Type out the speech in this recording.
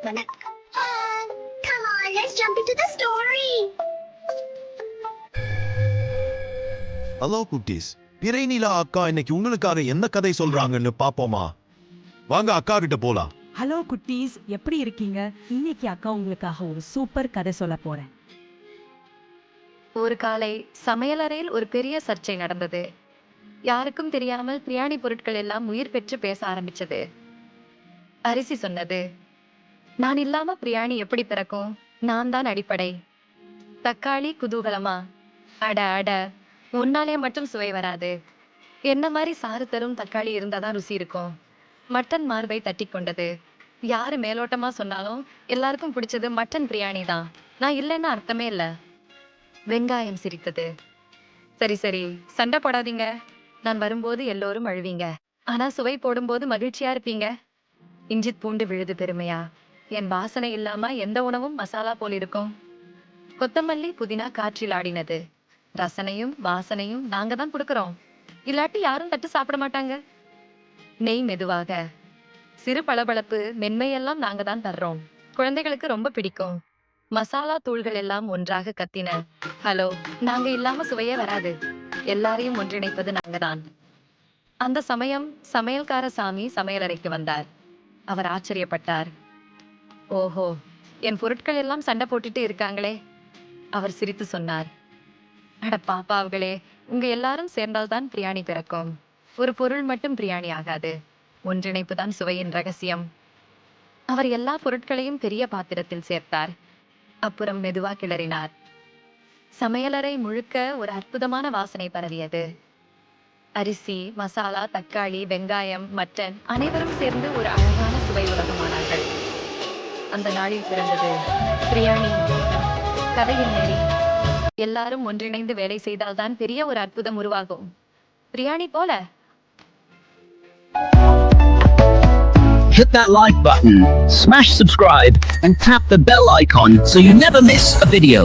வணக்கம். Come on, let's jump into the story. Hello குட்டீஸ், பிறை நிலா அக்கா இன்னைக்கு உங்களுக்காக என்ன கதை சொல்றாங்கன்னு பாப்போமா? வாங்க அக்கா கிட்ட போலாம். ஹலோ குட்டீஸ், எப்படி இருக்கீங்க? இன்னைக்கு அக்கா உங்களுக்காக ஒரு சூப்பர் கதை சொல்ல போறேன். ஒரு காலை சமையலறையில் ஒரு பெரிய சர்ச்சை நடந்தது. யாருக்கும் தெரியாமல் பிரியாணி பொருட்கள் எல்லாம் உயிர் பெற்று பேச ஆரம்பிச்சது. அரிசி சொன்னது, நான் இல்லாம பிரியாணி எப்படி பிறக்கும்? நான் தான் அடிப்படை. தக்காளி குதூகலமா, அட அட, உன்னாலே மட்டும் சுவை வராது. என்ன மாதிரி சாறு தரும் தக்காளி இருந்தாதான் ருசி இருக்கும். மட்டன் மார்பை தட்டி கொண்டது. யாரு மேலோட்டமா சொன்னாலும் எல்லாருக்கும் பிடிச்சது மட்டன் பிரியாணி தான். நான் இல்லைன்னு அர்த்தமே இல்லை. வெங்காயம் சிரித்தது. சரி சரி, சண்டை போடாதீங்க. நான் வரும்போது எல்லோரும் அழுவீங்க, ஆனா சுவை போடும்போது மகிழ்ச்சியா இருப்பீங்க. இஞ்சி பூண்டு விழுது பெருமையா? என் வாசனை இல்லாம எந்த உணவும் மசாலா போல் இருக்கும். கொத்தமல்லி புதினா காற்றில் ஆடினது. ரசனையும் வாசனையும் நாங்க தான் கொடுக்கறோம், இல்லாட்டி யாரும் தட்டு சாப்பிட மாட்டாங்க. நெய் மெதுவாக. சிறு பளபளப்பு மென்மையெல்லாம் நாங்க தான் தர்றோம், குழந்தைகளுக்கு ரொம்ப பிடிக்கும். மசாலா தூள்கள் எல்லாம் ஒன்றாக கத்தின. ஹலோ, நாங்க இல்லாம சுவையே வராது. எல்லாரையும் ஒன்றிணைப்பது நாங்க தான். அந்த சமயம் சமையல்கார சாமி சமையலறைக்கு வந்தார். அவர் ஆச்சரியப்பட்டார். ஓஹோ, என் பொருட்கள் எல்லாம் சண்டை போட்டுட்டு இருக்காங்களே. அவர் சிரித்து சொன்னார், அட பாப்பாவுகளே, உங்க எல்லாரும் சேர்ந்தால்தான் பிரியாணி பிறக்கும். ஒரு பொருள் மட்டும் பிரியாணி ஆகாது, ஒன்றிணைப்பு தான் சுவையின் ரகசியம். அவர் எல்லா பொருட்களையும் பெரிய பாத்திரத்தில் சேர்த்தார். அப்புறம் மெதுவா கிளறினார். சமையலறை முழுக்க ஒரு அற்புதமான வாசனை பரவியது. அரிசி, மசாலா, தக்காளி, வெங்காயம், மட்டன் அனைவரும் சேர்ந்து ஒரு அழகான சுவை உலகமானார்கள். அந்த நாளில் பிறந்தது பிரியாணி. கதையின் நெறி, எல்லாரும் ஒன்றிணைந்து வேலை செய்தால்தான் பெரிய ஒரு அற்புதம் உருவாகும். பிரியாணி போல. Hit that like button, smash subscribe, and tap the bell icon so you never miss a video.